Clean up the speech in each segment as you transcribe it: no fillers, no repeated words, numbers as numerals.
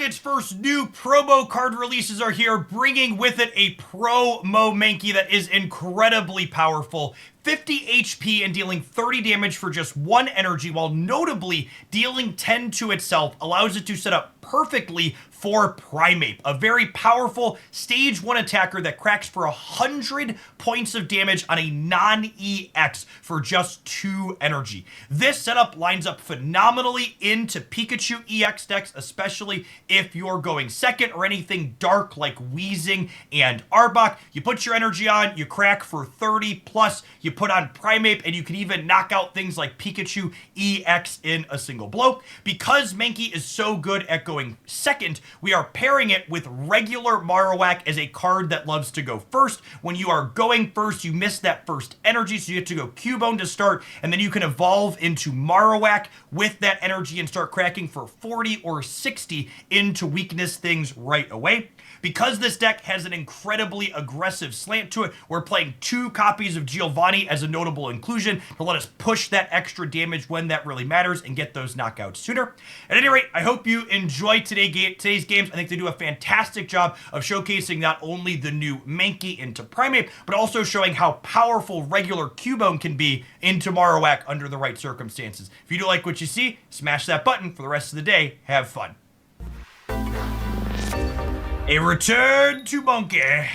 Pocket's first new promo card releases are here, bringing with it a promo Mankey that is incredibly powerful. 50 HP and dealing 30 damage for just 1 energy, while notably dealing 10 to itself allows it to set up perfectly for Primeape, a very powerful stage 1 attacker that cracks for 100 points of damage on a non-EX for just 2 energy. This setup lines up phenomenally into Pikachu EX decks, especially if you're going second or anything dark like Weezing and Arbok. You put your energy on, you crack for 30 plus, you put on Primeape, and you can even knock out things like Pikachu EX in a single blow. Because Mankey is so good at going second, we are pairing it with regular Marowak as a card that loves to go first. When you are going first, you miss that first energy, so you have to go Cubone to start, and then you can evolve into Marowak with that energy and start cracking for 40 or 60 into weakness things right away. Because this deck has an incredibly aggressive slant to it, we're playing 2 copies of Giovanni as a notable inclusion to let us push that extra damage when that really matters and get those knockouts sooner. At any rate, I hope you enjoyed today's games. I think they do a fantastic job of showcasing not only the new Mankey into Primeape, but also showing how powerful regular Cubone can be into Marowak under the right circumstances. If you do like what you see, smash that button for the rest of the day. Have fun. A return to Mankey.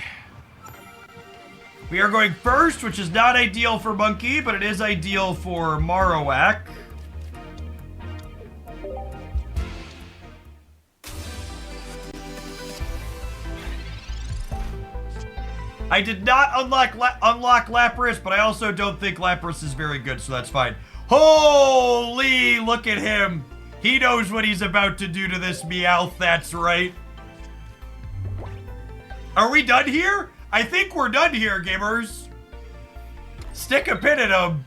We are going first, which is not ideal for Mankey, but it is ideal for Marowak. I did not unlock Lapras, but I also don't think Lapras is very good, so that's fine. Holy, look at him. He knows what he's about to do to this Meowth, that's right. Are we done here? I think we're done here, gamers. Stick a pin in him.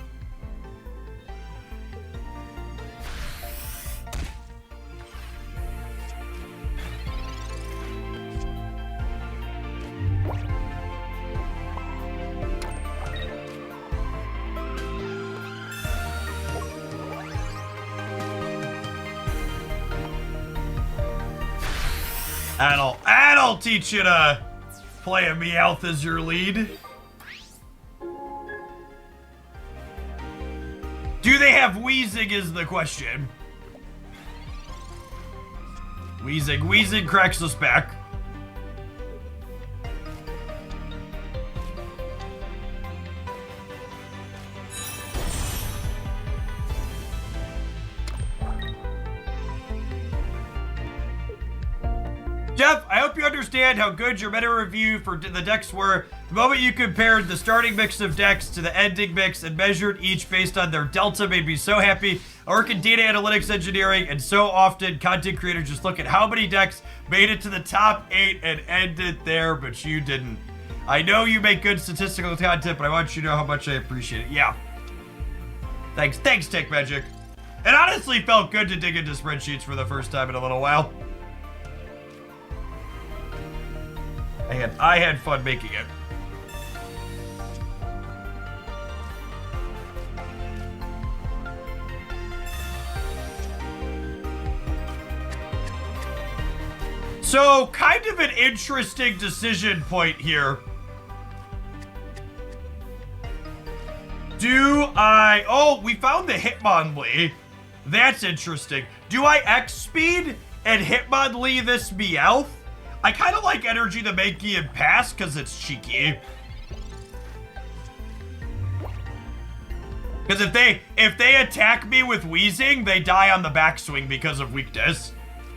And I'll teach you to play a Meowth as your lead. Do they have Weezing is the question. Weezing cracks us back. Jeff, I hope you understand how good your meta review for the decks were. The moment you compared the starting mix of decks to the ending mix and measured each based on their delta made me so happy. I work in data analytics engineering, and so often content creators just look at how many decks made it to the top 8 and ended there, but you didn't. I know you make good statistical content, but I want you to know how much I appreciate it. Yeah. Thanks, Tech Magic. It honestly felt good to dig into spreadsheets for the first time in a little while. I had fun making it. So, kind of an interesting decision point here. Oh, we found the Hitmonlee. That's interesting. Do I X-Speed and Hitmonlee this Meowth? I kind of like Energy the Mankey and pass because it's cheeky. Because if they attack me with Weezing, they die on the backswing because of weakness.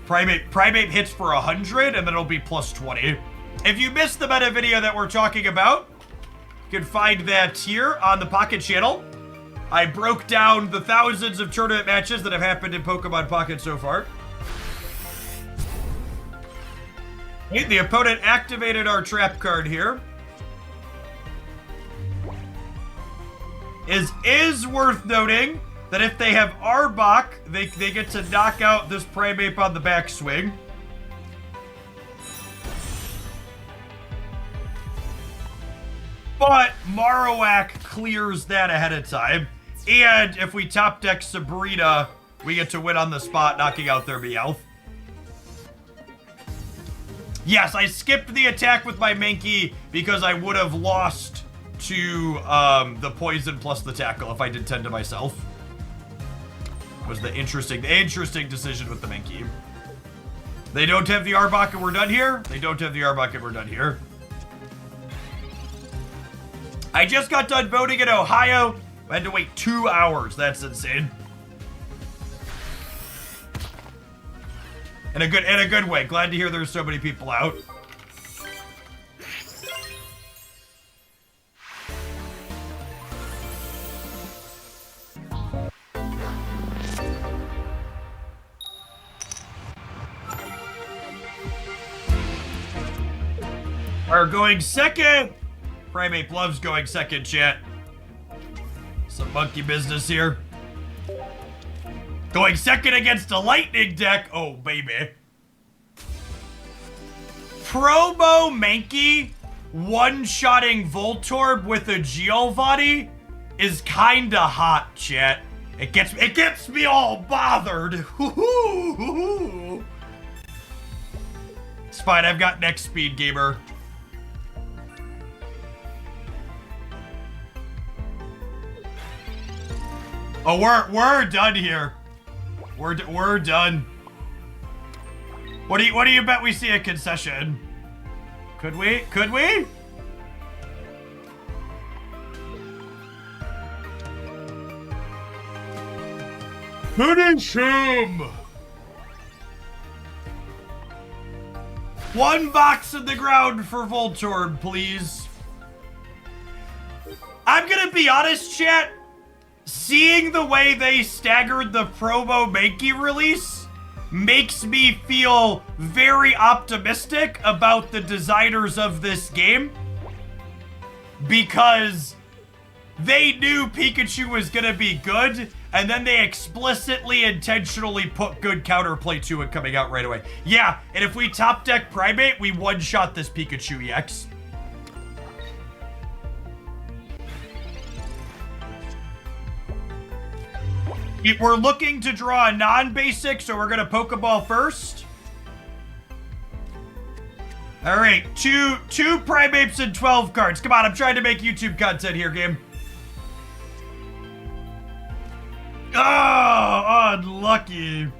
Primeape hits for 100 and then it'll be plus 20. If you missed the meta video that we're talking about, you can find that here on the Pocket channel. I broke down the thousands of tournament matches that have happened in Pokemon Pocket so far. The opponent activated our trap card here. It is worth noting that if they have Arbok, they get to knock out this Primeape on the backswing. But Marowak clears that ahead of time. And if we top deck Sabrina, we get to win on the spot, knocking out their Meowth. Yes, I skipped the attack with my Mankey because I would have lost to the poison plus the tackle if I did 10 to myself. Was the interesting decision with the Mankey. They don't have the Arbok and we're done here. They don't have the Arbok and we're done here. I just got done voting in Ohio. I had to wait 2 hours. That's insane. In a good way. Glad to hear there's so many people out. Are going second. Primate loves going second, chat. Some monkey business here. Going second against a lightning deck. Oh, baby. Promo Mankey one-shotting Voltorb with a Giovanni is kinda hot, chat. It gets me all bothered. It's fine, I've got next speed, gamer. Oh, we're done here. We're done. What do you bet we see a concession? Could we? Could we? Finish him! One box in the ground for Voltorb, please. I'm gonna be honest, chat. Seeing the way they staggered the promo Mankey release makes me feel very optimistic about the designers of this game, because they knew Pikachu was gonna be good, and then they explicitly, intentionally put good counterplay to it coming out right away. Yeah, and if we top deck Primate, we one-shot this Pikachu EX. We're looking to draw a non-basic, so we're gonna Pokeball first. All right, two Primates and 12 cards. Come on, I'm trying to make YouTube content here, game. Oh, unlucky.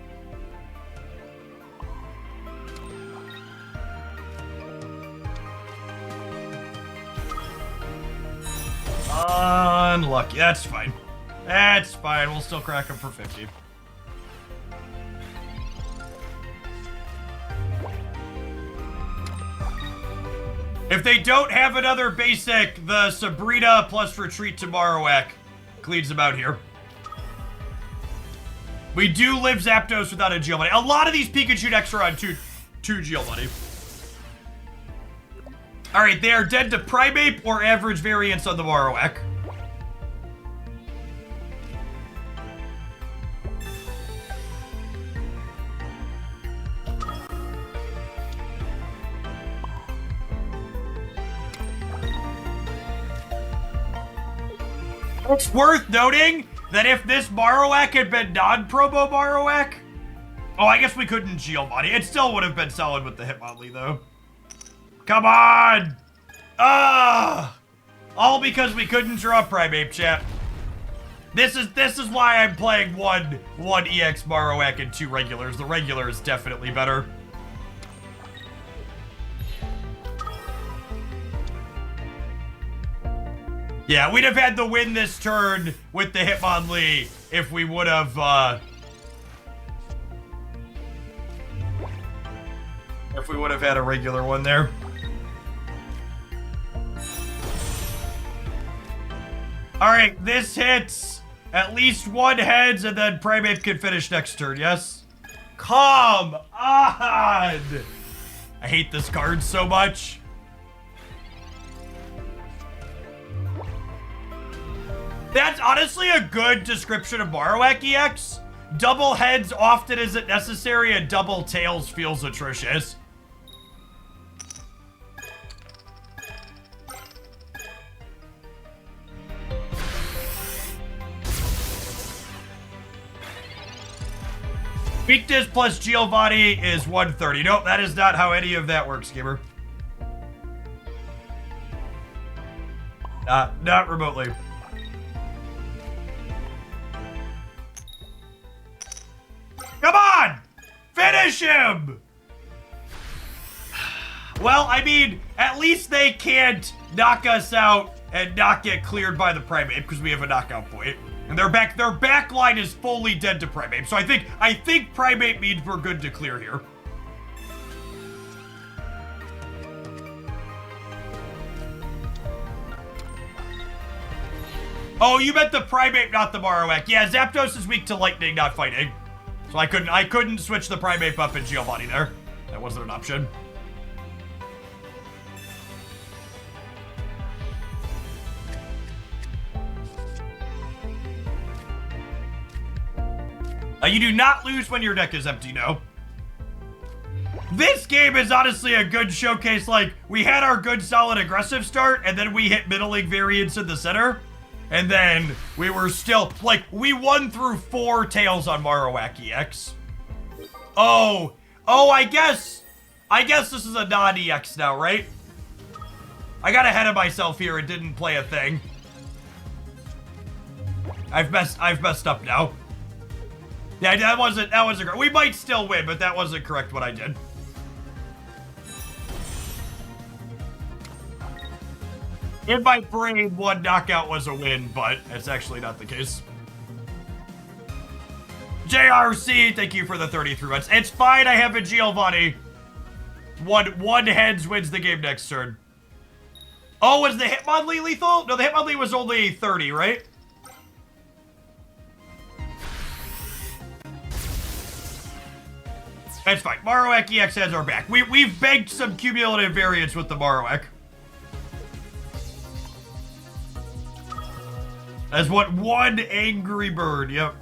Unlucky, that's fine. That's fine, we'll still crack them for 50. If they don't have another basic, the Sabrina plus Retreat to Marowak cleans them out here. We do live Zapdos without a Giovanni. A lot of these Pikachu decks are on two Giovanni. Alright, they are dead to Primeape or average variance on the Marowak. It's worth noting that if this Marowak had been non-promo Marowak... Oh, I guess we couldn't Giovanni. It still would have been solid with the Hitmonlee, though. Come on! Ah! All because we couldn't draw Primeape, chat. This is why I'm playing one EX Marowak and 2 regulars. The regular is definitely better. Yeah, we'd have had the win this turn with the Hitmonlee if we would have, had a regular one there. Alright, this hits at least 1 heads, and then Primeape can finish next turn, yes? Come on! I hate this card so much. That's honestly a good description of Marowak EX. Double heads often isn't necessary, and double tails feels atrocious. Weakness plus Giovanni is 130. Nope, that is not how any of that works, gamer. Not remotely. Come on! Finish him! Well, I mean, at least they can't knock us out and not get cleared by the Primeape because we have a knockout point. And their back line is fully dead to Primeape. So I think Primeape means we're good to clear here. Oh, you meant the Primeape, not the Marowak. Yeah, Zapdos is weak to lightning, not fighting. So I couldn't switch the Primeape up in Giovanni there. That wasn't an option. You do not lose when your deck is empty, no. This game is honestly a good showcase. Like, we had our good, solid, aggressive start, and then we hit middling variants in the center. And then we were still, like, we won through 4 tails on Marowak EX. Oh, I guess this is a non-EX now, right? I got ahead of myself here and didn't play a thing. I've messed up now. Yeah, that wasn't correct. We might still win, but that wasn't correct what I did. In my brain, 1 knockout was a win, but it's actually not the case. JRC, thank you for the 33 months. It's fine, I have a Giovanni. One heads wins the game next turn. Oh, was the Hitmonlee lethal? No, the Hitmonlee was only 30, right? That's fine. Marowak EX has our back. We've banked some cumulative variance with the Marowak. As what? 1 angry bird, yep.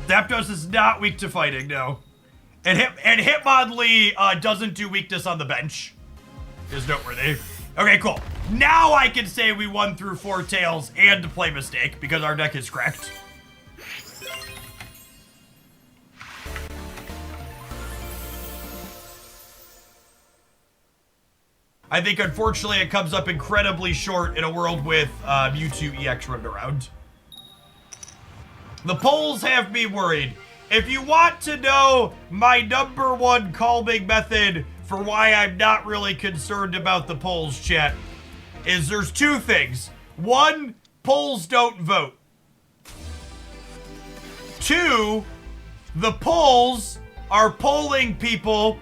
Zapdos is not weak to fighting, no. And Hitmonlee doesn't do weakness on the bench. Is noteworthy. Okay, cool. Now I can say we won through 4 tails and play mistake because our deck is cracked. I think unfortunately it comes up incredibly short in a world with Mewtwo EX running around. The polls have me worried. If you want to know my #1 calming method for why I'm not really concerned about the polls, chat, is there's 2 things. 1, polls don't vote. 2, the polls are polling people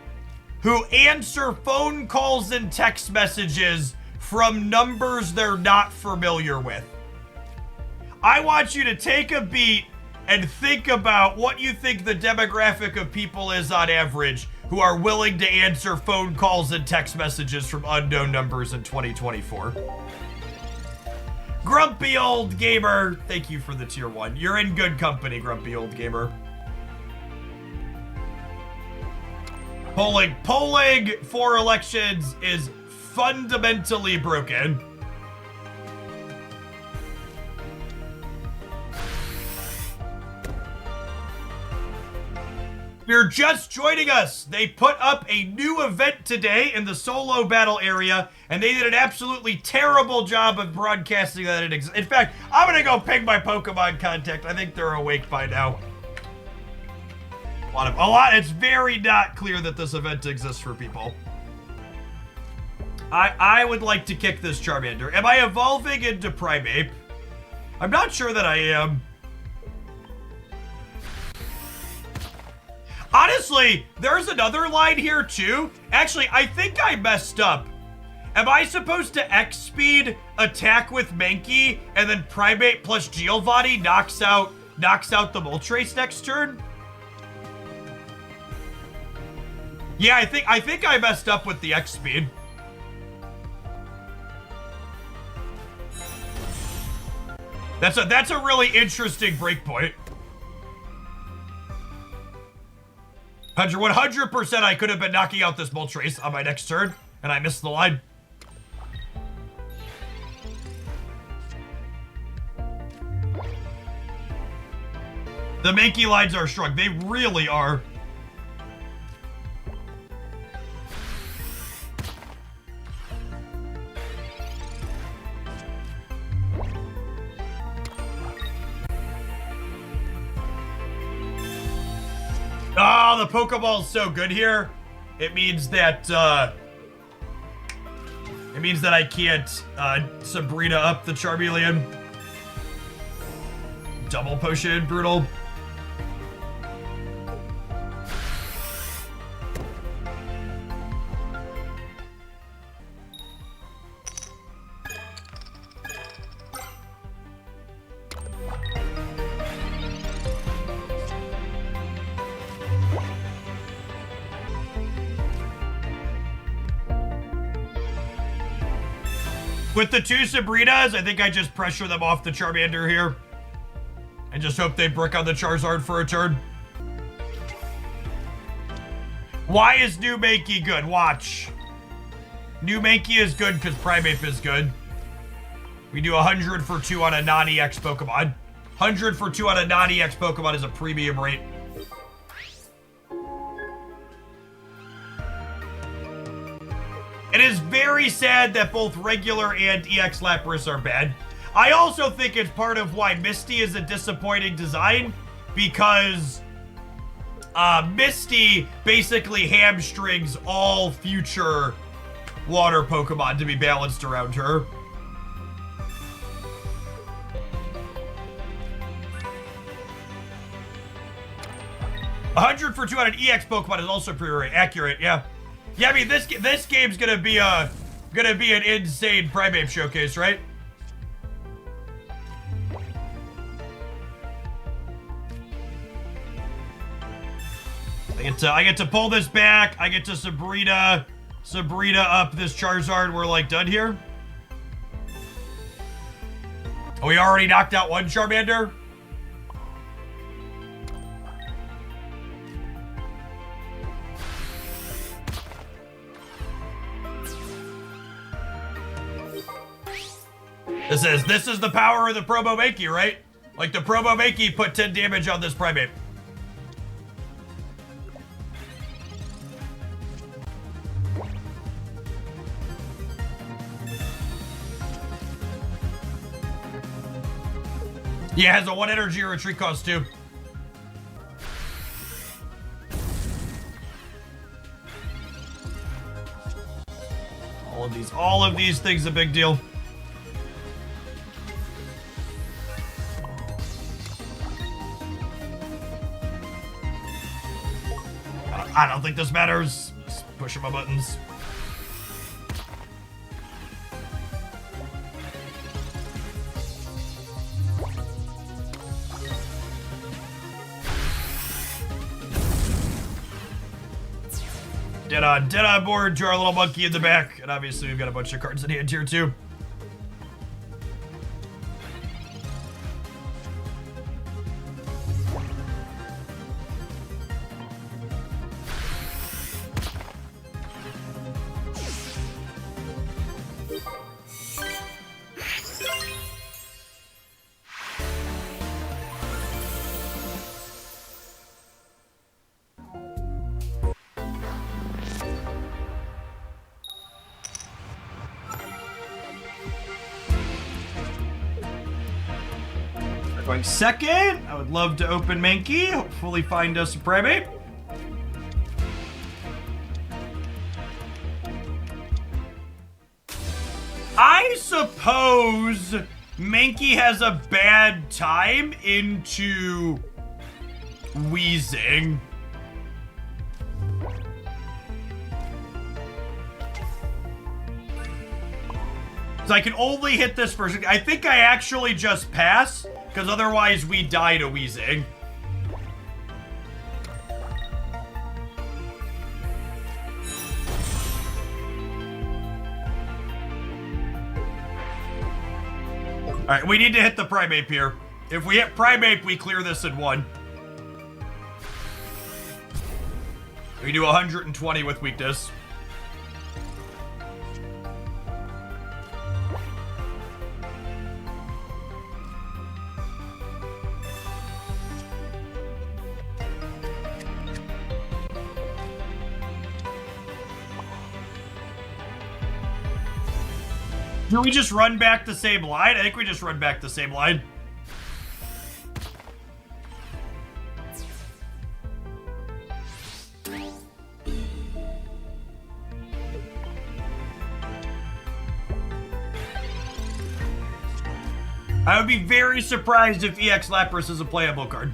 who answer phone calls and text messages from numbers they're not familiar with. I want you to take a beat and think about what you think the demographic of people is on average who are willing to answer phone calls and text messages from unknown numbers in 2024. Grumpy Old Gamer, thank you for the tier 1. You're in good company, Grumpy Old Gamer. Polling for elections is fundamentally broken. If you're just joining us, they put up a new event today in the solo battle area, and they did an absolutely terrible job of broadcasting that it exists. In fact, I'm gonna go ping my Pokemon contact. I think they're awake by now. A lot. It's very not clear that this event exists for people. I would like to kick this Charmander. Am I evolving into Primeape? I'm not sure that I am. Honestly, there's another line here too. Actually, I think I messed up. Am I supposed to X-speed attack with Mankey and then Primeape plus Giovanni knocks out the Moltres next turn? Yeah, I think I messed up with the X-speed. That's a really interesting breakpoint. 100% I could have been knocking out this Moltres on my next turn, and I missed the line. The Mankey lines are strong. They really are. Oh, the Pokeball's so good here. It means that I can't Sabrina up the Charmeleon. Double potion, brutal. With the two Sabrinas, I think I just pressure them off the Charmander here. And just hope they brick on the Charizard for a turn. Why is new Mankey good? Watch. New Mankey is good because Primeape is good. We do 100 for 2 on a non-EX Pokemon. 100 for 2 on a non-EX Pokemon is a premium rate. It is very sad that both regular and EX Lapras are bad. I also think it's part of why Misty is a disappointing design, because Misty basically hamstrings all future water Pokemon to be balanced around her. $100 for 2 on an EX Pokemon is also pretty accurate, yeah. Yeah, I mean this game's gonna be an insane Primeape showcase, right? I get to pull this back. I get to Sabrina up this Charizard. We're like done here. Oh, we already knocked out one Charmander. This is the power of the Promo Mankey, right? Like the Promo Mankey put 10 damage on this Primeape. Yeah, it has a 1 energy retreat cost too. All of these things a big deal. I don't think this matters. Just pushing my buttons. Dead on board to our little monkey in the back. And obviously we've got a bunch of cards in hand here too. Going second. I would love to open Mankey. Hopefully find us a Primeape. I suppose Mankey has a bad time into wheezing. So I can only hit this first. I think I actually just pass, because otherwise we die to wheezing. Alright, we need to hit the Primeape here. If we hit Primeape, we clear this in 1. We do 120 with weakness. Do we just run back the same line? I think we just run back the same line. I would be very surprised if EX Lapras is a playable card.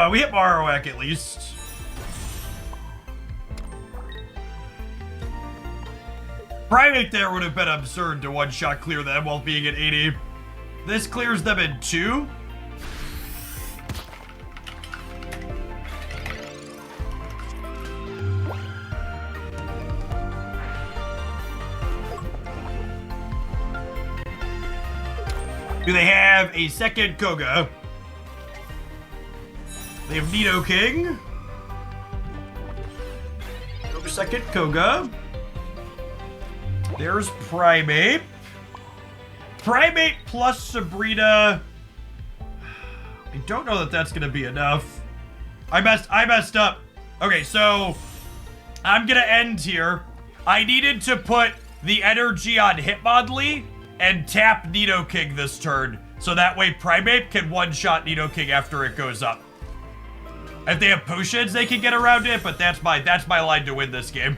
We hit Marowak at least. Primate there would have been absurd to one-shot clear them while being at 80. This clears them in 2. Do they have a second Koga? They have Nidoking. No second Koga. There's Primate. Primate plus Sabrina. I don't know that that's gonna be enough. I messed up. Okay, so I'm gonna end here. I needed to put the energy on Hitmonlee and tap Nidoking this turn, so that way Primate can one-shot Nidoking after it goes up. If they have potions, they can get around it, but that's my line to win this game.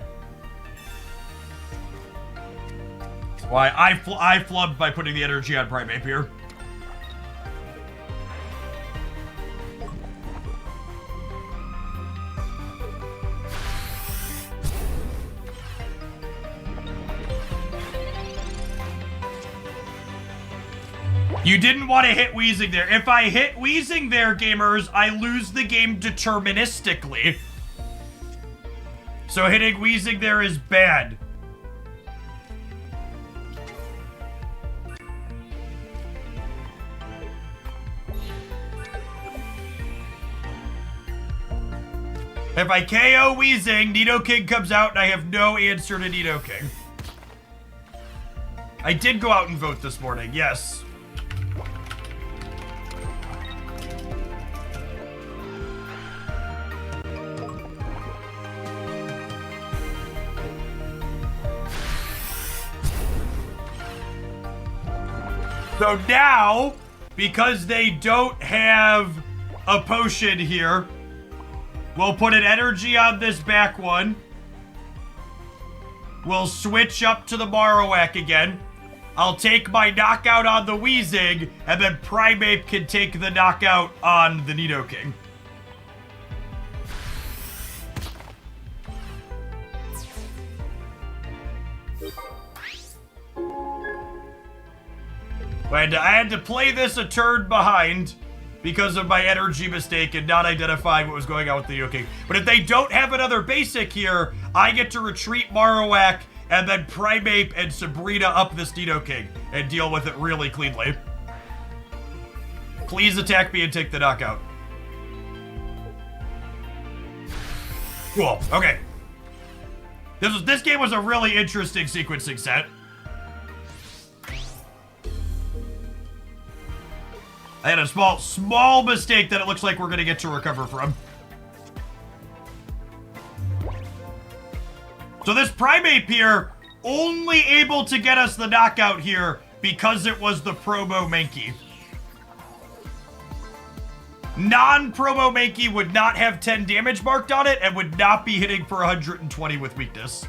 That's why I flubbed by putting the energy on Primate here. You didn't want to hit Weezing there. If I hit Weezing there, gamers, I lose the game deterministically. So hitting Weezing there is bad. If I KO Weezing, Nidoking comes out and I have no answer to Nidoking. I did go out and vote this morning, yes. So now, because they don't have a potion here, we'll put an energy on this back one. We'll switch up to the Marowak again. I'll take my knockout on the Weezing, and then Primate can take the knockout on the Nidoking. I had to play this a turn behind because of my energy mistake and not identifying what was going on with the Nidoking. But if they don't have another basic here, I get to retreat Marowak and then Primate and Sabrina up this Nidoking and deal with it really cleanly. Please attack me and take the knockout. Cool. Okay. This game was a really interesting sequencing set. I had a small mistake that it looks like we're going to get to recover from. So this Primate here, only able to get us the knockout here because it was the promo Mankey. Non-promo Mankey would not have 10 damage marked on it and would not be hitting for 120 with weakness.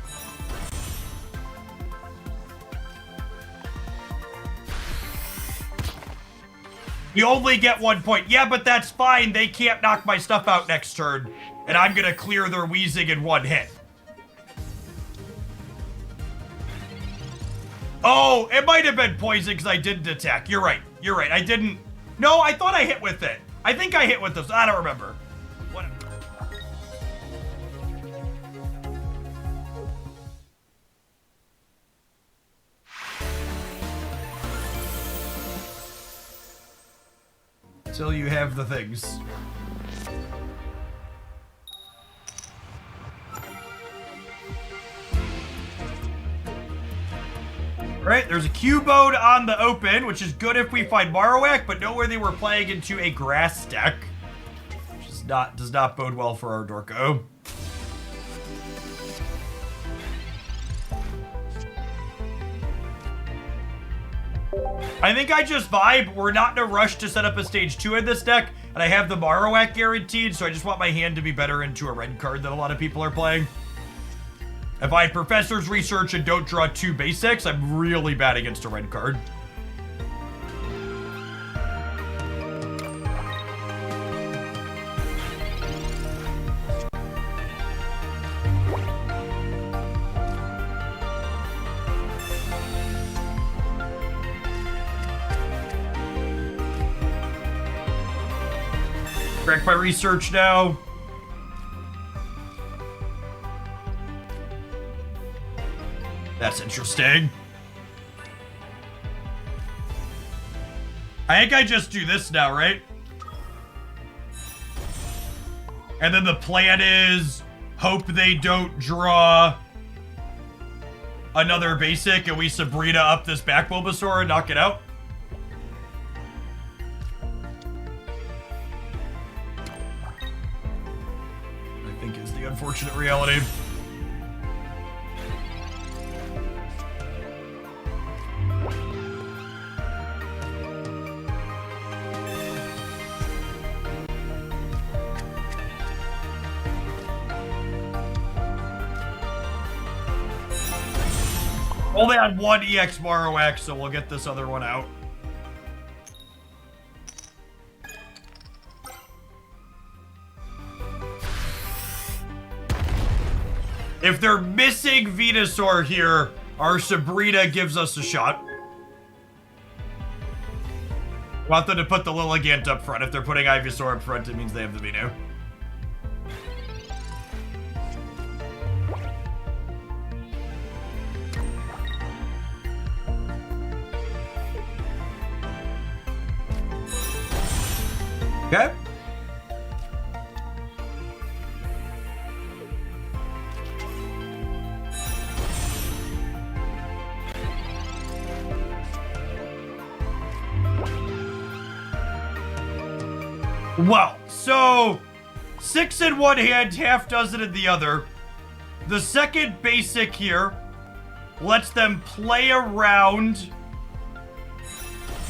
You only get 1 point. Yeah, but that's fine. They can't knock my stuff out next turn. And I'm gonna clear their Wheezing in 1 hit. Oh, it might have been poison because I didn't attack. You're right. You're right. I didn't. No, I thought I hit with it. I think I hit with this. I don't remember. Whatever. Till you have the things. Right, there's a Cubone on the open, which is good if we find Marowak, but nowhere they were playing into a grass deck. Which is does not bode well for our Dorko. I think I just vibe. We're not in a rush to set up a stage 2 in this deck, and I have the Marowak guaranteed, so I just want my hand to be better into a red card that a lot of people are playing. If I Professor's Research and don't draw 2 basics, I'm really bad against a red card. Crack my research now. That's interesting. I think I just do this now, right? And then the plan is hope they don't draw another basic and we Sabrina up this back Bulbasaur and knock it out. I think is the unfortunate reality. Only on 1 EX Marowak, so we'll get this other one out. If they're missing Venusaur here, our Sabrina gives us a shot. Want them to put the Lilligant up front. If they're putting Ivysaur up front, it means they have the Venu. Okay. Well, so 6 in one hand, half dozen in the other. The second basic here lets them play around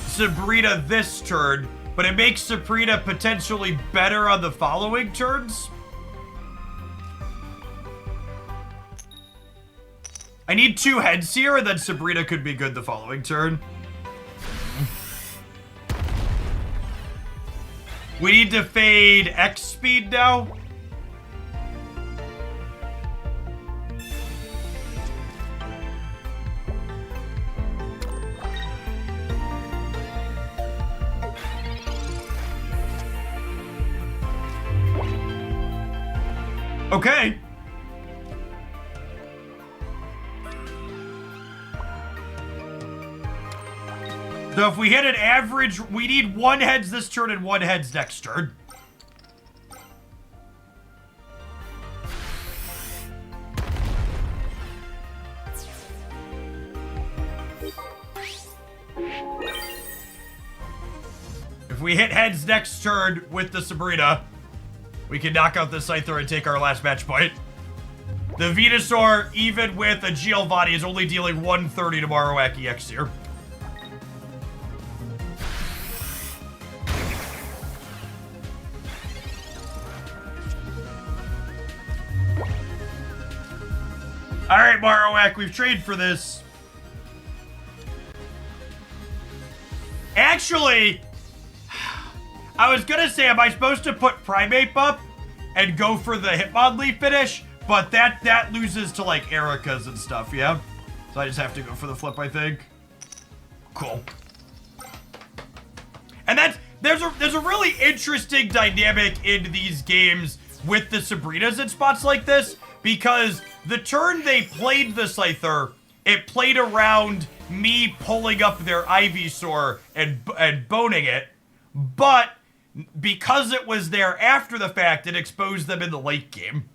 Sabrina this turn, but it makes Sabrina potentially better on the following turns. I need 2 heads here, and then Sabrina could be good the following turn. We need to fade X speed now. Okay. So if we hit an average, we need 1 heads this turn and 1 heads next turn. If we hit heads next turn with the Sabrina, we can knock out the Scyther and take our last match point. The Venusaur, even with a Giovanni, is only dealing 130 to Marowak EX here. Alright, Marowak, we've trained for this. Actually, I was gonna say, am I supposed to put Primeape up and go for the Hitmonlee finish? But that loses to like Erika's and stuff, yeah? So I just have to go for the flip, I think. Cool. And there's a really interesting dynamic in these games with the Sabrinas in spots like this, because the turn they played the Scyther, it played around me pulling up their Ivysaur and boning it, but because it was there after the fact, it exposed them in the late game.